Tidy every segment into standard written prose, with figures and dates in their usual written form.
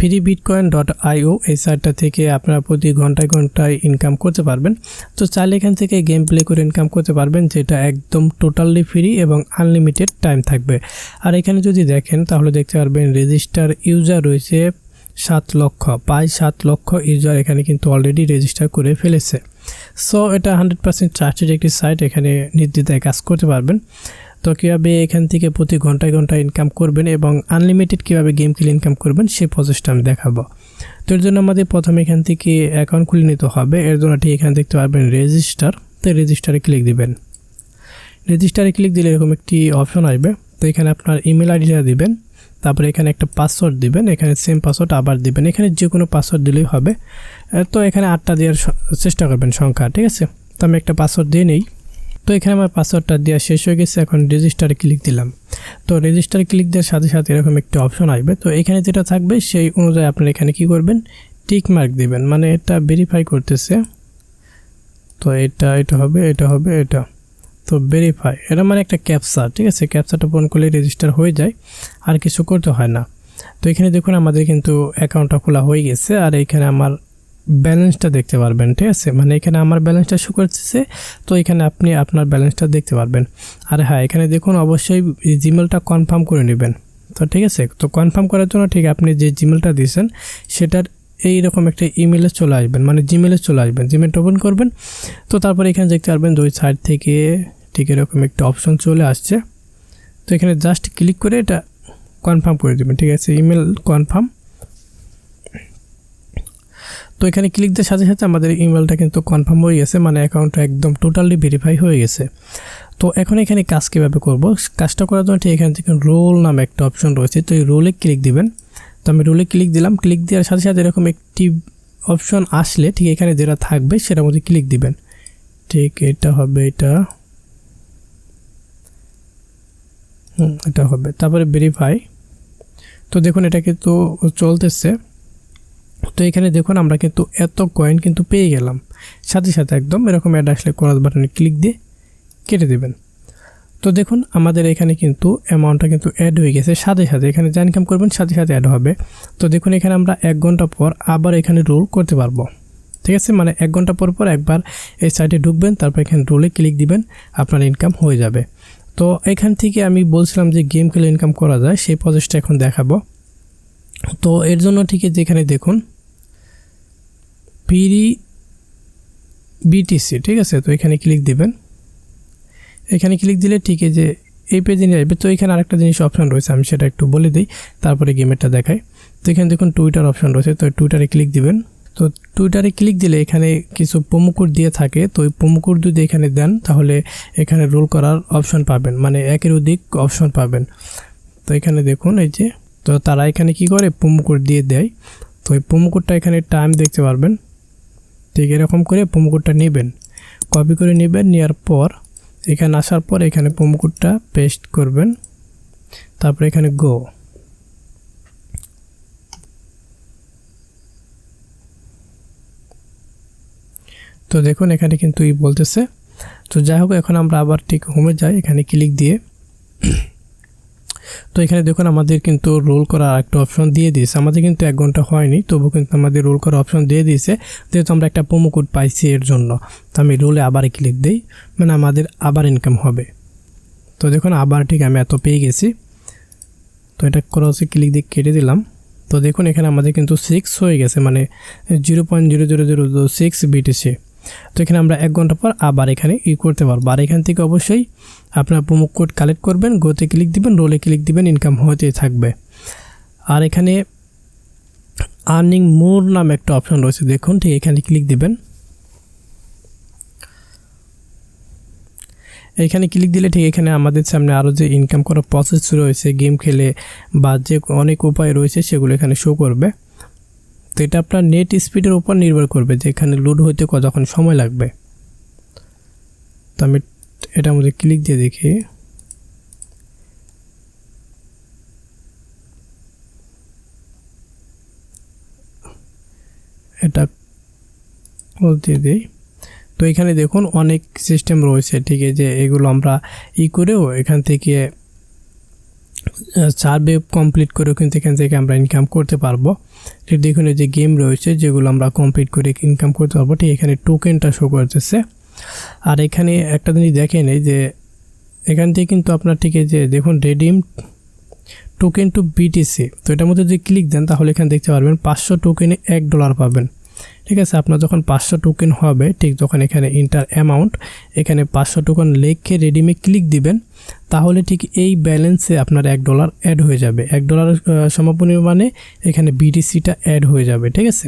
freebitcoin.io এই সাইটটা থেকে আপনারা প্রতি ঘন্টায় ঘন্টায় ইনকাম করতে পারবেন। তো চাইলে এখান থেকে গেম প্লে করে ইনকাম করতে পারবেন, যেটা একদম টোটালি ফ্রি এবং আনলিমিটেড টাইম থাকবে। আর এখানে যদি দেখেন তাহলে দেখতে পারবেন রেজিস্টার ইউজার রয়েছে 7 লক্ষ, প্রায় 7 লক্ষ ইউজার এখানে কিন্তু অলরেডি রেজিস্টার করে ফেলেছে। সো এটা 100% ট্রাস্টেড একটি সাইট, এখানে নির্দ্বিধায় কাজ করতে পারবেন। তো কীভাবে এখান থেকে প্রতি ঘন্টায় ঘন্টায় ইনকাম করবেন এবং আনলিমিটেড কীভাবে গেম খেলে ইনকাম করবেন সেই প্রসেসটা আমি দেখাবো। তো এর জন্য আমাদের প্রথমে এখান থেকে অ্যাকাউন্ট খুলে নিতে হবে। এর জন্য ঠিক এখানে দেখতে পারবেন রেজিস্টার, তো রেজিস্টারে ক্লিক দিবেন। রেজিস্টারে ক্লিক দিলে এরকম একটি অপশন আসবে। তো এখানে আপনার ইমেল আইডিটা দিবেন, তারপরে এখানে একটা পাসওয়ার্ড দিবেন, এখানে সেম পাসওয়ার্ড আবার দিবেন, এখানে যে কোনো পাসওয়ার্ড দিলেই হবে। তো এখানে 8টা দেওয়ার চেষ্টা করবেন সংখ্যা, ঠিক আছে। তো আমি একটা পাসওয়ার্ড দিয়ে নেই। তো এখানে আমার পাসওয়ার্ডটা দেওয়া শেষ হয়ে গেছে, এখন রেজিস্টারে ক্লিক দিলাম। তো রেজিস্টারে ক্লিক দেওয়ার সাথে সাথে এরকম একটা অপশন আসবে। তো এখানে যেটা থাকবে সেই অনুযায়ী আপনারা এখানে কি করবেন, টিক মার্ক দিবেন, মানে এটা ভেরিফাই করতেছে। তো এটা হবে, এটা তো ভেরিফাই, এটা মানে একটা ক্যাপচা, ঠিক আছে। ক্যাপচাটা পূরণ করলে রেজিস্টার হয়ে যায়, আর কিছু করতে হয় না। তো এখানে দেখুন আমাদের কিন্তু অ্যাকাউন্টটা খোলা হয়ে গেছে, আর এখানে আমার ব্যালেন্সটা দেখতে পারবেন, ঠিক আছে। মানে এখানে আমার ব্যালেন্সটা শো করতেছে, তো এখানে আপনি আপনার ব্যালেন্সটা দেখতে পারবেন। আর হ্যাঁ, এখানে দেখুন অবশ্যই জিমেলটা কনফার্ম করে নেবেন। তো ঠিক আছে, তো কনফার্ম করার জন্য ঠিক আপনি যে জিমেলটা দিয়েছেন সেটার এইরকম একটা ইমেলে চলে আসবেন, মানে জিমেলে চলে আসবেন, জিমেলটা ওপেন করবেন। তো তারপরে এখানে দেখতে পারবেন দুই সাইড থেকে ঠিক এরকম একটা অপশন চলে আসছে। তো এখানে জাস্ট ক্লিক করে এটা কনফার্ম করে দেবেন, ঠিক আছে, ইমেল কনফার্ম। তো এখানে ক্লিক দেওয়ার সাথে সাথে আমাদের ইমেলটা কিন্তু কনফার্ম হয়ে গেছে, মানে অ্যাকাউন্টটা একদম টোটালি ভেরিফাই হয়ে গেছে। তো এখন এখানে কাজ কীভাবে করব, কাজটা করার জন্য ঠিক এখান থেকে রোল নামে একটা অপশন রয়েছে, তো এই রোলে ক্লিক দিবেন। তো আমি রোলে ক্লিক দিলাম, ক্লিক দেওয়ার সাথে সাথে এরকম একটি অপশন আসলে ঠিক এখানে যেটা থাকবে সেটার মধ্যে ক্লিক দিবেন। ঠিক এটা হবে, এটা হবে, তারপরে ভেরিফাই। তো দেখুন এটা কিন্তু চলতেছে। তো এখানে দেখুন আমরা কিন্তু এত কয়েন কিন্তু পেয়ে গেলাম সাথে সাথে, একদম এরকম অ্যাড আসলে ক্রস বাটনে ক্লিক দিয়ে কেটে দেবেন। তো দেখুন আমাদের এখানে কিন্তু অ্যামাউন্টটা কিন্তু অ্যাড হয়ে গেছে সাথে সাথে, এখানে যা ইনকাম করবেন সাথে সাথে অ্যাড হবে। তো দেখুন এখানে আমরা 1 ঘন্টা পর আবার এখানে রোল করতে পারবো, ঠিক আছে। মানে 1 ঘন্টা পর পর একবার এই সাইটে ঢুকবেন, তারপর এখানে রোলে ক্লিক দিবেন, আপনার ইনকাম হয়ে যাবে। তো এখান থেকে আমি বলছিলাম যে গেম খেলে ইনকাম করা যায়, সেই প্রসেসটা এখন দেখাবো। তো এর জন্য ঠিক যেখানে দেখুন ফ্রি বিটিসি, ঠিক আছে। তো এখানে ক্লিক দিবেন, এখানে ক্লিক দিলে ঠিক যে এই পেজে নিয়ে আসবে। তো এখানে আরেকটা জিনিস অপশন রয়েছে, আমি সেটা একটু বলে দিই, তারপরে গেমেরটা দেখাই। তো এখানে দেখুন টুইটার অপশন রয়েছে, তো টুইটারে ক্লিক দিবেন। তো টুইটারে ক্লিক দিলে এখানে কিছু প্রোমো কোড দিয়ে থাকে, তো ওই প্রোমো কোড যদি এখানে দেন তাহলে এখানে রোল করার অপশন পাবেন, মানে একের অধিক অপশন পাবেন। তো এখানে দেখুন এই যে, তো তারা এখানে কি করে প্রোমো কোড দিয়ে দেয়। তো ওই প্রোমো কোডটা এখানে টাইম দেখতে পারবেন, ঠিক এরকম করে প্রোমো কোডটা নেবেন, কপি করে নেবেন, নেওয়ার পর এখানে আসার পর এখানে প্রোমো কোডটা পেস্ট করবেন, তারপর এখানে গো। তো দেখুন এখানে কিন্তু বলতেছে। তো যাই হোক, এখন আমরা আবার ঠিক হোমে যাই, এখানে ক্লিক দিয়ে। তো এখানে দেখুন আমাদের কিন্তু রোল করার একটা অপশন দিয়ে দিয়েছে, আমাদের কিন্তু 1 ঘন্টা হয়নি, তবু কিন্তু আমাদের রোল করার অপশন দিয়ে দিয়েছে, যেহেতু আমরা একটা প্রোমো কোড পাইছি এর জন্য। তো আমি রোলে আবার ক্লিক দিই, মানে আমাদের আবার ইনকাম হবে। তো দেখুন আবার ঠিক আমি এত পেয়ে গেছি। তো এটা ক্রসে ক্লিক দিয়ে কেটে দিলাম। তো দেখুন এখানে আমাদের কিন্তু 6 হয়ে গেছে, মানে 0.00006 বিটিসি। তো এখানে আমরা 1 ঘন্টা পর আবার এখানে করতে পারবো। আর এখান থেকে অবশ্যই আপনার প্রোমো কোড কালেক্ট করবেন, গোতে ক্লিক দিবেন, রোলে ক্লিক দিবেন, ইনকাম হতেই থাকবে। আর এখানে আর্নিং মোর নামে একটা অপশন রয়েছে, দেখুন ঠিক এখানে ক্লিক দিবেন। এখানে ক্লিক দিলে ঠিক এখানে আমাদের সামনে আরও যে ইনকাম করার প্রসেস রয়েছে গেম খেলে বা যে অনেক উপায় রয়েছে সেগুলো এখানে শো করবে। তো এটা আপনার নেট স্পিডের উপর নির্ভর করবে যে এখানে লোড হইতে কতক্ষণ সময় লাগবে। তো আমি এটার মধ্যে ক্লিক দিয়ে দেখি, এটা দিয়ে দিই। তো এখানে দেখুন অনেক সিস্টেম রয়েছে, ঠিক আছে, যে এগুলো আমরা করেও এখান থেকে সার্ভে কমপ্লিট করেও কিন্তু এখান থেকে আমরা ইনকাম করতে পারবো। ঠিক দেখুন এই যে গেম রয়েছে যেগুলো আমরা কমপ্লিট করে ইনকাম করতে পারবো, ঠিক এখানে টোকেনটা শো করতেছে। আর এখানে একটা জিনিস দেখেন এই যে এখান থেকে কিন্তু আপনার ঠিক এই যে দেখুন রেডিম টোকেন টু বিটিসি, তো এটার মধ্যে যদি ক্লিক দেন তাহলে এখানে দেখতে পারবেন 500 টোকেনে $1 পাবেন। ঠিক আছে, আপনার যখন 500 টোকেন হবে ঠিক যখন এখানে ইন্টার অ্যামাউন্ট এখানে 500 টোকেন লিখে রেডিমে ক্লিক দিবেন তাহলে ঠিক এই ব্যালেন্সে আপনার $1 অ্যাড হয়ে যাবে। $1 সমপরিমাণে এখানে বিটিসিটা অ্যাড হয়ে যাবে। ঠিক আছে,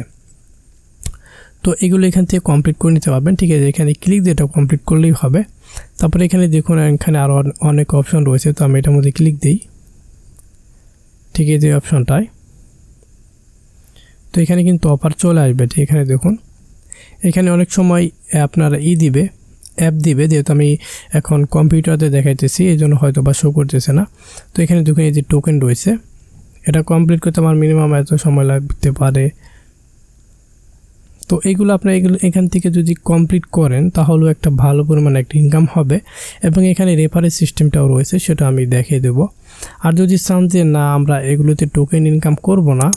তো এগুলো এখান থেকে কমপ্লিট করে নিতে পারবেন। ঠিক আছে, এখানে ক্লিক দিয়ে এটা কমপ্লিট করলেই হবে। তারপরে এখানে দেখুন এখানে আরও অনেক অপশন রয়েছে, তো আমি এটার মধ্যে ক্লিক দিই। ঠিক এই যে অপশনটায়, তো এখানে কিন্তু অফার চলে আসবে। ঠিক এখানে দেখুন এখানে অনেক সময় আপনার দিবে অ্যাপ দিবে, যেহেতু আমি এখন কম্পিউটারে দেখাইতেছি এই জন্য হয়তো বা শো করতেছে না। তো এখানে দেখুন এই যে টোকেন রয়েছে, এটা কমপ্লিট করতে আমার মিনিমাম এত সময় লাগতে পারে। তো এইগুলো আপনার এখান থেকে যদি কমপ্লিট করেন তাহলেও একটা ভালো পরিমাণে একটা ইনকাম হবে। এবং এখানে রেফারেল সিস্টেমটাও রয়েছে, সেটা আমি দেখিয়ে দেব। আর যদি চান যে না আমরা এগুলোতে টোকেন ইনকাম করব না,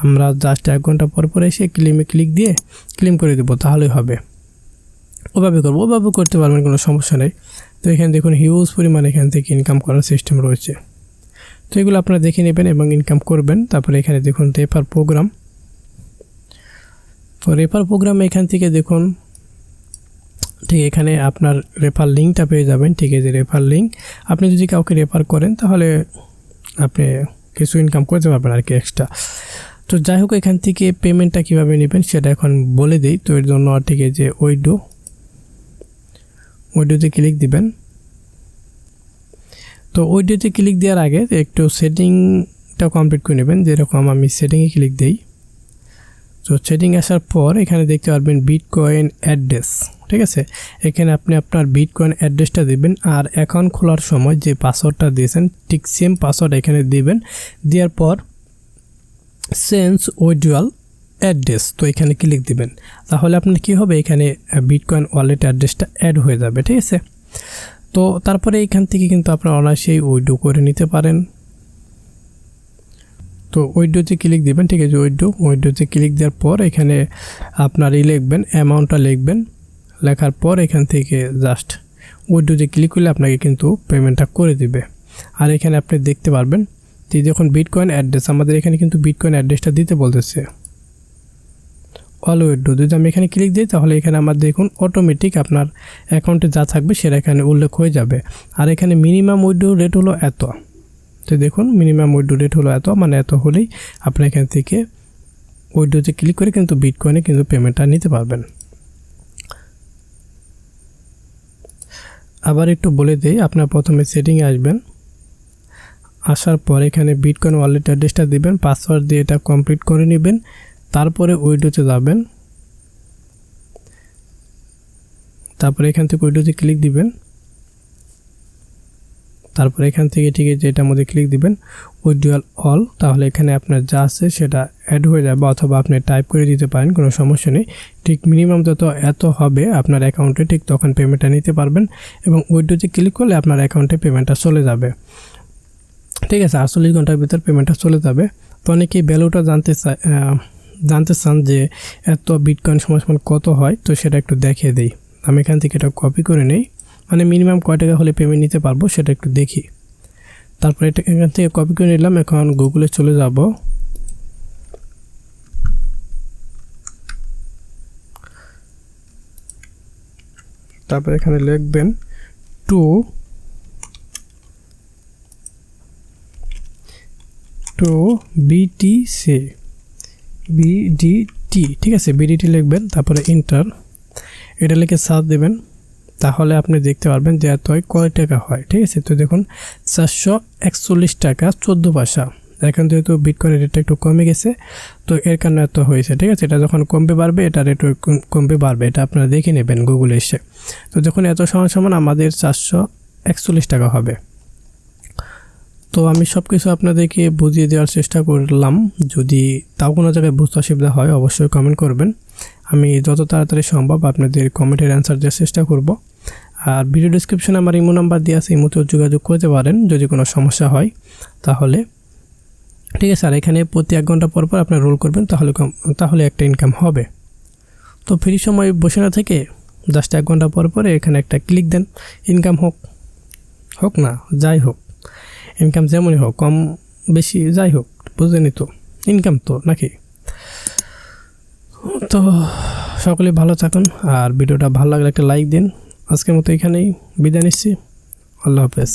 আমরা জাস্ট 1 ঘন্টা পর পর এসে ক্লিক দিয়ে ক্লেম করে দেবো তাহলেই হবে। ওভাবে করবো, ওভাবে করতে পারবেন, কোনো সমস্যা নেই। তো এখানে দেখুন হিউজ পরিমাণে এখান থেকে ইনকাম করার সিস্টেম রয়েছে। তো এগুলো আপনারা দেখে নেবেন এবং ইনকাম করবেন। তারপরে এখানে দেখুন রেফার প্রোগ্রাম, তো রেফার প্রোগ্রামে এখান থেকে দেখুন ঠিক এখানে আপনার রেফার লিঙ্কটা পেয়ে যাবেন। ঠিক আছে, রেফার লিঙ্ক আপনি যদি কাউকে রেফার করেন তাহলে আপনি কিছু ইনকাম করতে পারবেন আর কি এক্সট্রা। তো যাই হোক এখান থেকে পেমেন্টটা কীভাবে নেবেন সেটা এখন বলে দিই। তো এর জন্য ঠিক আছে যে উইডোতে ক্লিক দিবেন। তো উইডোতে ক্লিক দেওয়ার আগে একটু সেটিংটা কমপ্লিট করে নেবেন, যেরকম আমি সেটিংয়ে ক্লিক দিই। তো সেটিং আসার পর এখানে দেখতে পারবেন বিটকয়েন অ্যাড্রেস। ঠিক আছে, এখানে আপনি আপনার বিটকয়েন অ্যাড্রেসটা দিবেন আর অ্যাকাউন্ট খোলার সময় যে পাসওয়ার্ডটা দিয়েছেন ঠিক সেম পাসওয়ার্ড এখানে দিবেন। দেওয়ার পর চেঞ্জ উইথড্রয়াল অ্যাড্রেস, তো এখানে ক্লিক দিবেন। তাহলে আপনার কি হবে, এখানে বিটকয়েন ওয়ালেট অ্যাড্রেসটা অ্যাড হয়ে যাবে। ঠিক আছে, তো তারপরে এখান থেকে কিন্তু আপনারা অনায়াসেই উইথড্র করে নিতে পারেন। তো উইথড্রোতে ক্লিক দিবেন। ঠিক আছে, উইথড্রোতে ক্লিক দেওয়ার পর এখানে আপনার লিখবেন, অ্যামাউন্টটা লিখবেন। লেখার পর এখান থেকে জাস্ট উইথড্রোতে ক্লিক করলে আপনাকে কিন্তু পেমেন্টটা করে দিবে। আর এখানে আপনি দেখতে পারবেন যে যখন বিটকয়েন অ্যাড্রেস আমাদের এখানে কিন্তু বিটকয়েন অ্যাড্রেসটা দিতে বলতেছে অল উইথড্রো। যদি আমি এখানে ক্লিক দিই তাহলে এখানে আমার দেখুন অটোমেটিক আপনার অ্যাকাউন্টে যা থাকবে সেটা এখানে উল্লেখ হয়ে যাবে। আর এখানে মিনিমাম উইথড্রো রেট হলো এত। তো দেখুন মিনিমাম উইথড্রো রেট হলো এত, মানে এত হলেই আপনি এখান থেকে উইথড্রোতে ক্লিক করে কিন্তু বিটকয়েনে কিন্তু পেমেন্টটা নিতে পারবেন। আবার একটু বলে দেই, আপনার প্রথমে সেটিংয়ে আসবেন, আসার পর এখানে বিটকয়েন ওয়ালেট অ্যাড্রেসটা দিবেন, পাসওয়ার্ড দিয়ে এটা কমপ্লিট করে নেবেন। তারপরে উইথড্রোতে যাবেন, তারপরে এখান থেকে উইথড্রোতে ক্লিক দিবেন। তারপরে এখান থেকে ঠিক আছে এটার মধ্যে ক্লিক দিবেন উইথড্রয়াল অল, তাহলে এখানে আপনার যা আছে সেটা অ্যাড হয়ে যাবে, অথবা আপনি টাইপ করে দিতে পারেন, কোনো সমস্যা নেই। ঠিক মিনিমাম যত এত হবে আপনার অ্যাকাউন্টে ঠিক তখন পেমেন্টটা নিতে পারবেন এবং উইথড্রোতে ক্লিক করলে আপনার অ্যাকাউন্টে পেমেন্টটা চলে যাবে। ঠিক আছে, 48 ঘন্টার ভিতর পেমেন্টটা চলে যাবে। তো অনেকেই ভ্যালুটা জানতে চান যে এত বিটকয়েন সমান কত হয়, তো সেটা একটু দেখিয়ে দিই। আমি এখান থেকে এটা কপি করে নিই, মানে মিনিমাম কয় টাকা হলে পেমেন্ট নিতে পারবো সেটা একটু দেখি। তারপরে এটা এখান থেকে কপি করে নিলাম, এখন গুগলে চলে যাব। তারপরে এখানে লিখবেন টু বিটিসি বিডিটি। ঠিক আছে, বিডিটি লিখবেন, তারপরে ইন্টার, এটা লিখে সার্চ দেবেন। তাহলে আপনি দেখতে পারবেন যে এত কয় টাকা হয়। ঠিক আছে, তো দেখুন 441 টাকা 14 পয়সা। এখন যেহেতু বিটকয়েনের রেটটা একটু কমে গেছে তো এর কারণে এত হয়েছে। ঠিক আছে, এটা যখন কমবে বাড়বে এটা রেটও কমবে বাড়বে, এটা আপনারা দেখে নেবেন গুগলে এসে। তো যখন এত সমান আমাদের 441 টাকা হবে। তো আমি সব কিছু আপনাদেরকে বুঝিয়ে দেওয়ার চেষ্টা করলাম, যদি তাও কোনো জায়গায় বুঝতে অসুবিধা হয় অবশ্যই কমেন্ট করবেন। আমি যত তাড়াতাড়ি সম্ভব আপনাদের কমেন্টের অ্যান্সার দেওয়ার চেষ্টা করব। আর ভিডিও ডেসক্রিপশনে আমার ইমো নাম্বার দেওয়া আছে, ইমোতেও যোগাযোগ করতে পারেন যদি কোনো সমস্যা হয় তাহলে। ঠিক আছে, আর এখানে প্রতি 1 ঘন্টা পর পর আপনি রোল করবেন, তাহলে একটা ইনকাম হবে। তো ফ্রি সময় বসে না থেকে জাস্ট 1 ঘন্টা পর পরে এখানে একটা ক্লিক দেন, ইনকাম হোক না যাই হোক, ইনকাম যেমনই হোক, কম বেশি যাই হোক, বুঝলেনই তো, ইনকাম তো নাকি। তো সকলে ভালো থাকুন, আর ভিডিওটা ভালো লাগলে একটা লাইক দিন। আজকের মতো এখানেই বিদায় নিচ্ছি, আল্লাহ হাফেজ।